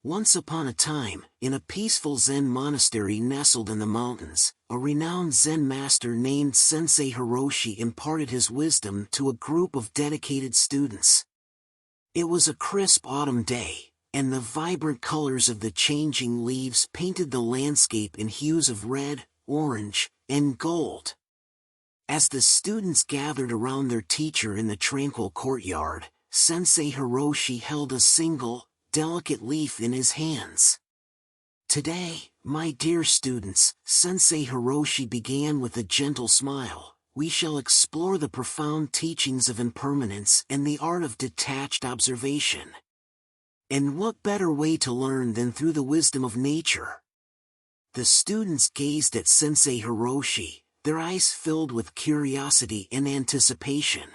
Once upon a time, in a peaceful Zen monastery nestled in the mountains, a renowned Zen master named Sensei Hiroshi imparted his wisdom to a group of dedicated students. It was a crisp autumn day, and the vibrant colors of the changing leaves painted the landscape in hues of red, orange, and gold. As the students gathered around their teacher in the tranquil courtyard, Sensei Hiroshi held a single, delicate leaf in his hands. "Today, my dear students," Sensei Hiroshi began with a gentle smile, "we shall explore the profound teachings of impermanence and the art of detached observation. And what better way to learn than through the wisdom of nature?" The students gazed at Sensei Hiroshi, their eyes filled with curiosity and anticipation.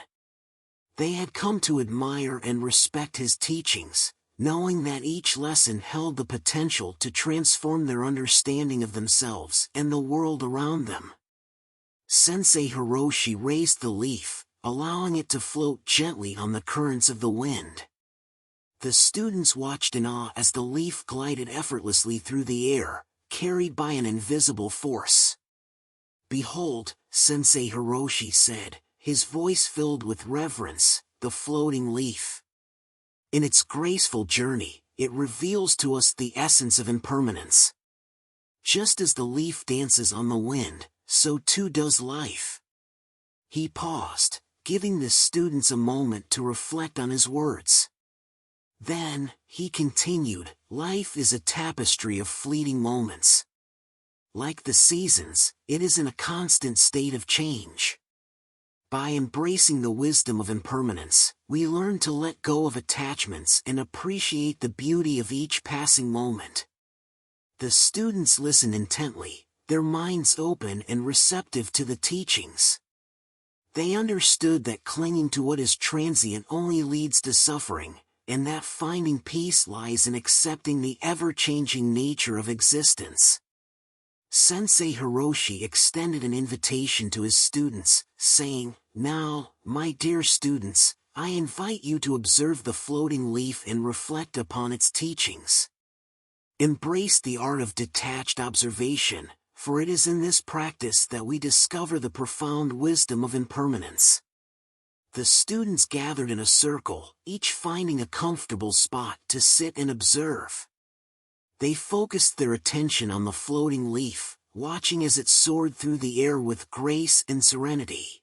They had come to admire and respect his teachings, knowing that each lesson held the potential to transform their understanding of themselves and the world around them. Sensei Hiroshi raised the leaf, allowing it to float gently on the currents of the wind. The students watched in awe as the leaf glided effortlessly through the air, carried by an invisible force. "Behold," Sensei Hiroshi said, his voice filled with reverence, "the floating leaf. In its graceful journey, it reveals to us the essence of impermanence. Just as the leaf dances on the wind, so too does life." He paused, giving the students a moment to reflect on his words. Then, he continued, "Life is a tapestry of fleeting moments. Like the seasons, it is in a constant state of change. By embracing the wisdom of impermanence, we learn to let go of attachments and appreciate the beauty of each passing moment." The students listened intently, their minds open and receptive to the teachings. They understood that clinging to what is transient only leads to suffering, and that finding peace lies in accepting the ever-changing nature of existence. Sensei Hiroshi extended an invitation to his students, saying, "Now, my dear students, I invite you to observe the floating leaf and reflect upon its teachings. Embrace the art of detached observation, for it is in this practice that we discover the profound wisdom of impermanence." The students gathered in a circle, each finding a comfortable spot to sit and observe. They focused their attention on the floating leaf, watching as it soared through the air with grace and serenity.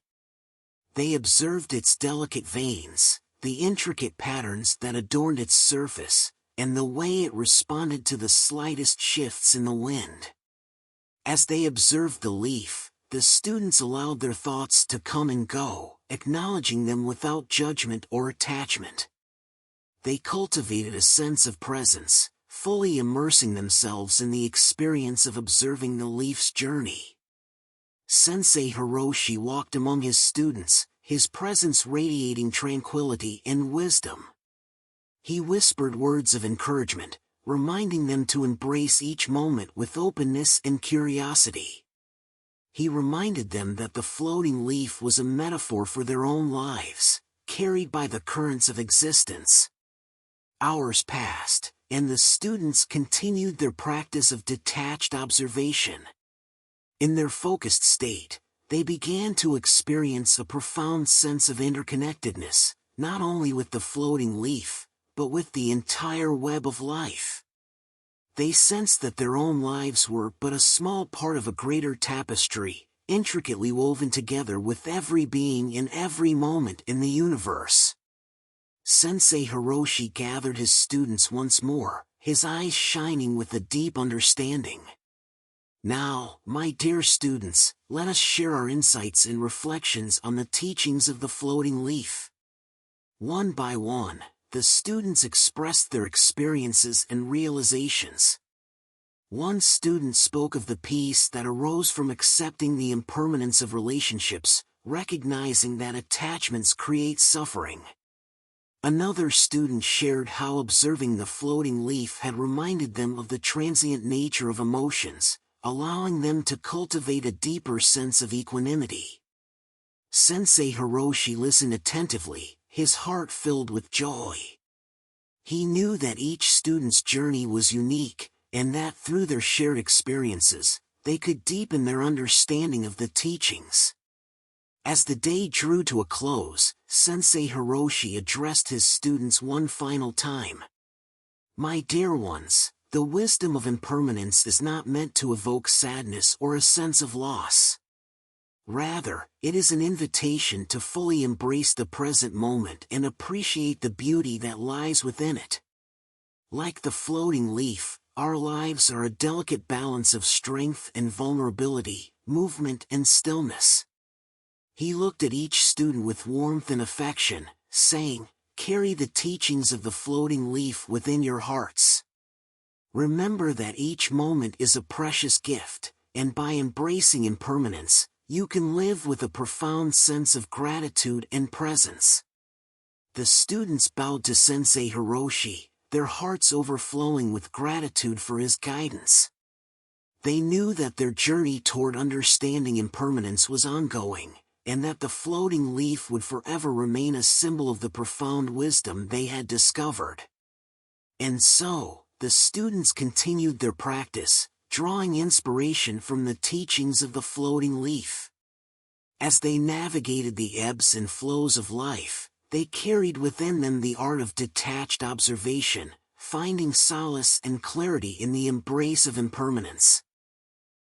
They observed its delicate veins, the intricate patterns that adorned its surface, and the way it responded to the slightest shifts in the wind. As they observed the leaf, the students allowed their thoughts to come and go, acknowledging them without judgment or attachment. They cultivated a sense of presence, fully immersing themselves in the experience of observing the leaf's journey. Sensei Hiroshi walked among his students, his presence radiating tranquility and wisdom. He whispered words of encouragement, reminding them to embrace each moment with openness and curiosity. He reminded them that the floating leaf was a metaphor for their own lives, carried by the currents of existence. Hours passed, and the students continued their practice of detached observation. In their focused state, they began to experience a profound sense of interconnectedness, not only with the floating leaf, but with the entire web of life. They sensed that their own lives were but a small part of a greater tapestry, intricately woven together with every being in every moment in the universe. Sensei Hiroshi gathered his students once more, his eyes shining with a deep understanding. "Now, my dear students, let us share our insights and reflections on the teachings of the floating leaf." One by one, the students expressed their experiences and realizations. One student spoke of the peace that arose from accepting the impermanence of relationships, recognizing that attachments create suffering. Another student shared how observing the floating leaf had reminded them of the transient nature of emotions, allowing them to cultivate a deeper sense of equanimity. Sensei Hiroshi listened attentively, his heart filled with joy. He knew that each student's journey was unique, and that through their shared experiences, they could deepen their understanding of the teachings. As the day drew to a close, Sensei Hiroshi addressed his students one final time. "My dear ones, the wisdom of impermanence is not meant to evoke sadness or a sense of loss. Rather, it is an invitation to fully embrace the present moment and appreciate the beauty that lies within it. Like the floating leaf, our lives are a delicate balance of strength and vulnerability, movement and stillness." He looked at each student with warmth and affection, saying, "Carry the teachings of the floating leaf within your hearts. Remember that each moment is a precious gift, and by embracing impermanence, you can live with a profound sense of gratitude and presence." The students bowed to Sensei Hiroshi, their hearts overflowing with gratitude for his guidance. They knew that their journey toward understanding impermanence was ongoing, and that the floating leaf would forever remain a symbol of the profound wisdom they had discovered. And so, the students continued their practice, drawing inspiration from the teachings of the floating leaf. As they navigated the ebbs and flows of life, they carried within them the art of detached observation, finding solace and clarity in the embrace of impermanence.